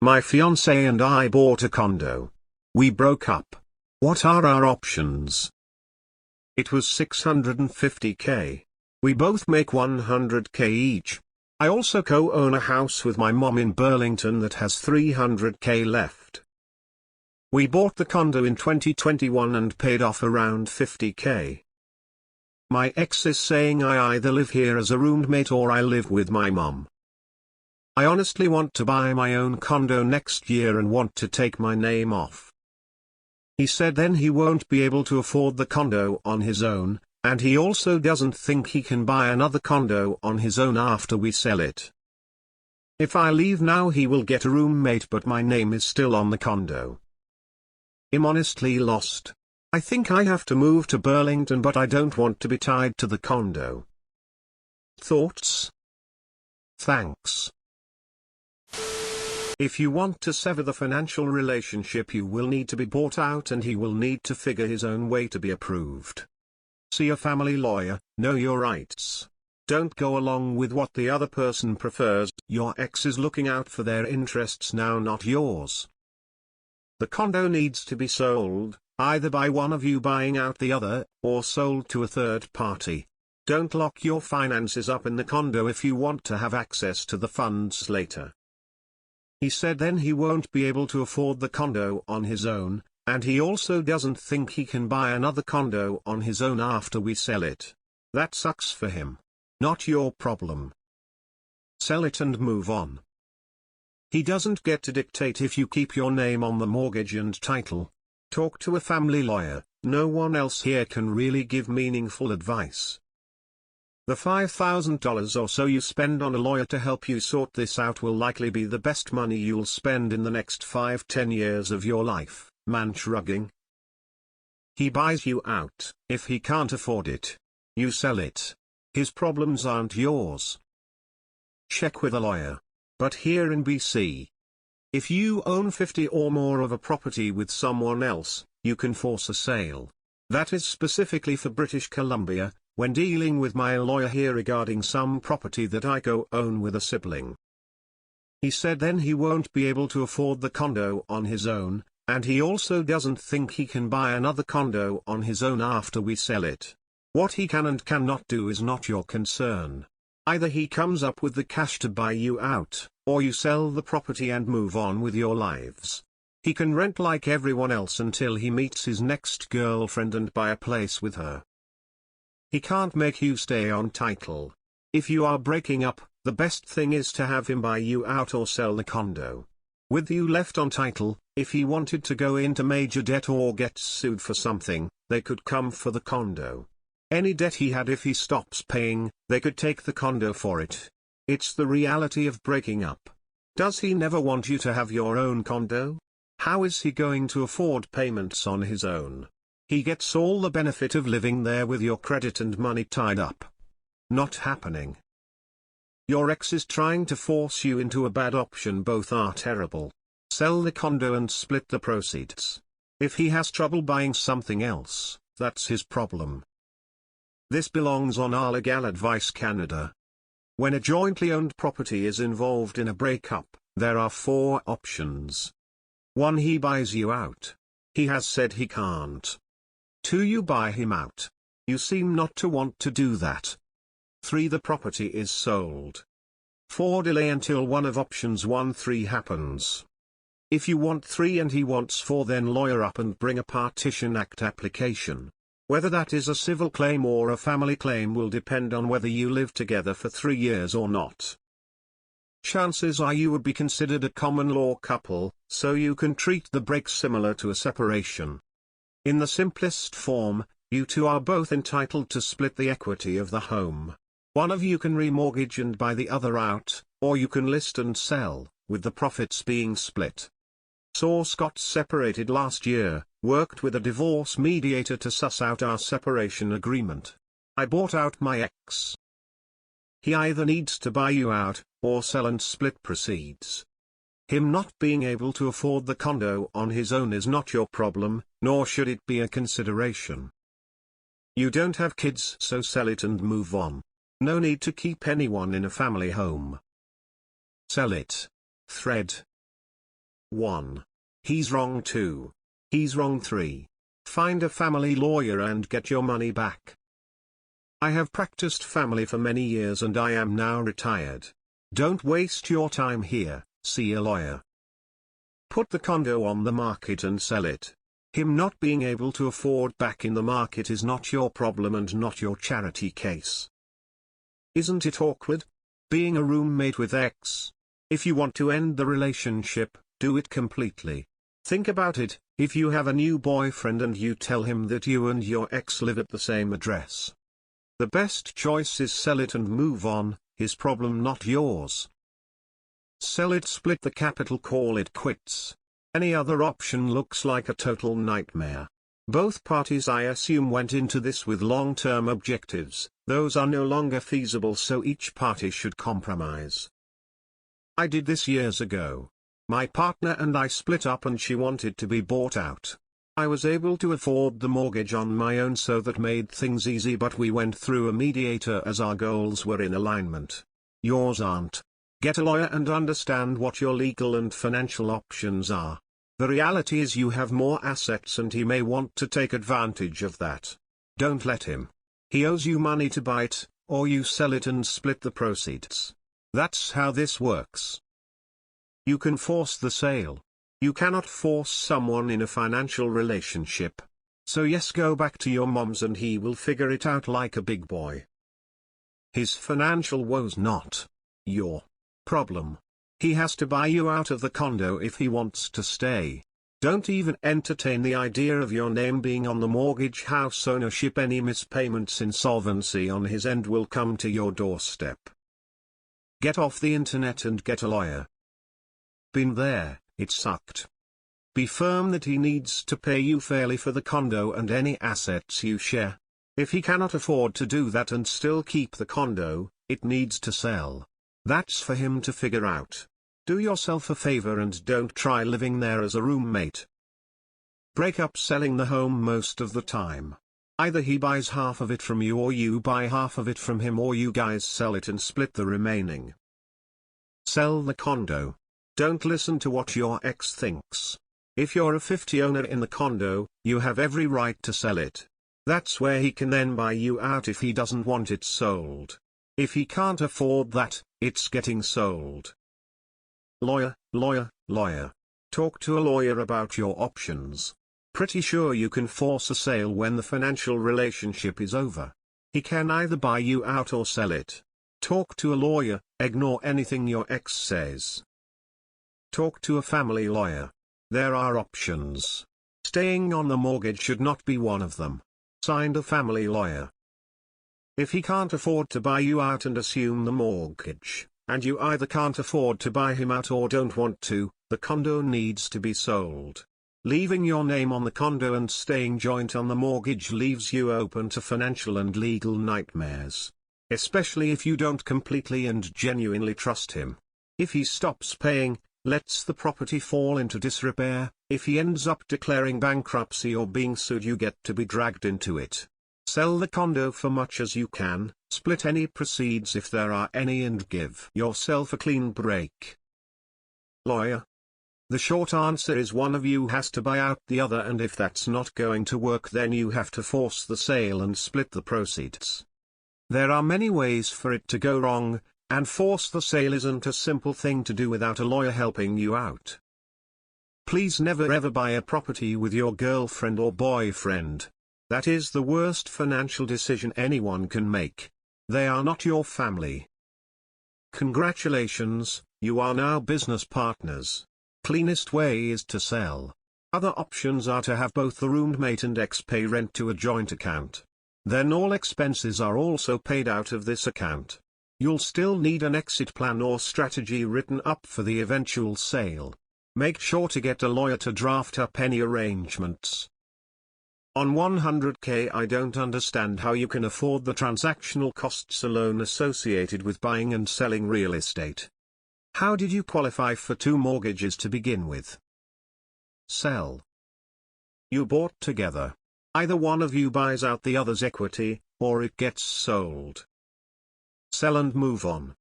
My fiance and I bought a condo. We broke up. What are our options? It was $650K. We both make $100K each. I also co-own a house with my mom in Burlington that has $300K left. We bought the condo in 2021 and paid off around $50K. My ex is saying I either live here as a roommate or I live with my mom. I honestly want to buy my own condo next year and want to take my name off. He said then he won't be able to afford the condo on his own, and he also doesn't think he can buy another condo on his own after we sell it. If I leave now he will get a roommate but my name is still on the condo. I'm honestly lost. I think I have to move to Burlington but I don't want to be tied to the condo. Thoughts? Thanks. If you want to sever the financial relationship you will need to be bought out and he will need to figure his own way to be approved. See a family lawyer, know your rights. Don't go along with what the other person prefers. Your ex is looking out for their interests now, not yours. The condo needs to be sold, either by one of you buying out the other, or sold to a third party. Don't lock your finances up in the condo if you want to have access to the funds later. He said then he won't be able to afford the condo on his own, and he also doesn't think he can buy another condo on his own after we sell it. That sucks for him. Not your problem. Sell it and move on. He doesn't get to dictate if you keep your name on the mortgage and title. Talk to a family lawyer, no one else here can really give meaningful advice. The $5,000 or so you spend on a lawyer to help you sort this out will likely be the best money you'll spend in the next 5-10 years of your life. Man shrugging. He buys you out. If he can't afford it, you sell it. His problems aren't yours. Check with a lawyer. But here in BC, if you own 50 or more of a property with someone else, you can force a sale. That is specifically for British Columbia, when dealing with my lawyer here regarding some property that I co-own with a sibling. He said then he won't be able to afford the condo on his own, and he also doesn't think he can buy another condo on his own after we sell it. What he can and cannot do is not your concern. Either he comes up with the cash to buy you out, or you sell the property and move on with your lives. He can rent like everyone else until he meets his next girlfriend and buy a place with her. He can't make you stay on title. If you are breaking up, the best thing is to have him buy you out or sell the condo. With you left on title, if he wanted to go into major debt or get sued for something, they could come for the condo. Any debt he had, if he stops paying, they could take the condo for it. It's the reality of breaking up. Does he never want you to have your own condo? How is he going to afford payments on his own? He gets all the benefit of living there with your credit and money tied up. Not happening. Your ex is trying to force you into a bad option. Both are terrible. Sell the condo and split the proceeds. If he has trouble buying something else, that's his problem. This belongs on our Legal Advice Canada. When a jointly owned property is involved in a breakup, there are 4 options. 1. He buys you out. He has said he can't. 2. You buy him out. You seem not to want to do that. 3. The property is sold. 4. Delay until one of options 1-3 happens. If you want 3 and he wants 4, then lawyer up and bring a Partition Act application. Whether that is a civil claim or a family claim will depend on whether you live together for 3 years or not. Chances are you would be considered a common law couple, so you can treat the break similar to a separation. In the simplest form, you two are both entitled to split the equity of the home. One of you can remortgage and buy the other out, or you can list and sell, with the profits being split. Source got separated last year, worked with a divorce mediator to suss out our separation agreement. I bought out my ex. He either needs to buy you out, or sell and split proceeds. Him not being able to afford the condo on his own is not your problem, nor should it be a consideration. You don't have kids, so sell it and move on. No need to keep anyone in a family home. Sell it. Thread. 1. He's wrong. 2. He's wrong. 3. Find a family lawyer and get your money back. I have practiced family for many years and I am now retired. Don't waste your time here, see a lawyer. Put the condo on the market and sell it. Him not being able to afford back in the market is not your problem and not your charity case. Isn't it awkward? Being a roommate with X. If you want to end the relationship, do it completely. Think about it, if you have a new boyfriend and you tell him that you and your ex live at the same address. The best choice is sell it and move on, his problem not yours. Sell it, split the capital, call it quits. Any other option looks like a total nightmare. Both parties, I assume, went into this with long-term objectives. Those are no longer feasible, so each party should compromise. I did this years ago. My partner and I split up and she wanted to be bought out. I was able to afford the mortgage on my own, so that made things easy, but we went through a mediator as our goals were in alignment. Yours aren't. Get a lawyer and understand what your legal and financial options are. The reality is you have more assets and he may want to take advantage of that. Don't let him. He owes you money to buy it, or you sell it and split the proceeds. That's how this works. You can force the sale. You cannot force someone in a financial relationship. So yes, go back to your mom's and he will figure it out like a big boy. His financial woes not your problem. He has to buy you out of the condo if he wants to stay. Don't even entertain the idea of your name being on the mortgage. House ownership, any mispayments, insolvency on his end will come to your doorstep. Get off the internet and get a lawyer. Been there, it sucked. Be firm that he needs to pay you fairly for the condo and any assets you share. If he cannot afford to do that and still keep the condo, it needs to sell. That's for him to figure out. Do yourself a favor and don't try living there as a roommate. Break up selling the home most of the time. Either he buys half of it from you or you buy half of it from him, or you guys sell it and split the remaining. Sell the condo. Don't listen to what your ex thinks. If you're a 50 owner in the condo, you have every right to sell it. That's where he can then buy you out if he doesn't want it sold. If he can't afford that, it's getting sold. Lawyer, lawyer, lawyer. Talk to a lawyer about your options. Pretty sure you can force a sale when the financial relationship is over. He can either buy you out or sell it. Talk to a lawyer, ignore anything your ex says. Talk to a family lawyer. There are options. Staying on the mortgage should not be one of them. Find a family lawyer. If he can't afford to buy you out and assume the mortgage, and you either can't afford to buy him out or don't want to, the condo needs to be sold. Leaving your name on the condo and staying joint on the mortgage leaves you open to financial and legal nightmares. Especially if you don't completely and genuinely trust him. If he stops paying, lets the property fall into disrepair, if he ends up declaring bankruptcy or being sued, you get to be dragged into it. Sell the condo for much as you can, split any proceeds if there are any, and give yourself a clean break. Lawyer. The short answer is one of you has to buy out the other, and if that's not going to work, then you have to force the sale and split the proceeds. There are many ways for it to go wrong, and force the sale isn't a simple thing to do without a lawyer helping you out. Please never ever buy a property with your girlfriend or boyfriend. That is the worst financial decision anyone can make. They are not your family. Congratulations, you are now business partners. Cleanest way is to sell. Other options are to have both the roommate and ex pay rent to a joint account. Then all expenses are also paid out of this account. You'll still need an exit plan or strategy written up for the eventual sale. Make sure to get a lawyer to draft up any arrangements. On 100K, I don't understand how you can afford the transactional costs alone associated with buying and selling real estate. How did you qualify for 2 mortgages to begin with? Sell. You bought together. Either one of you buys out the other's equity, or it gets sold. Sell and move on.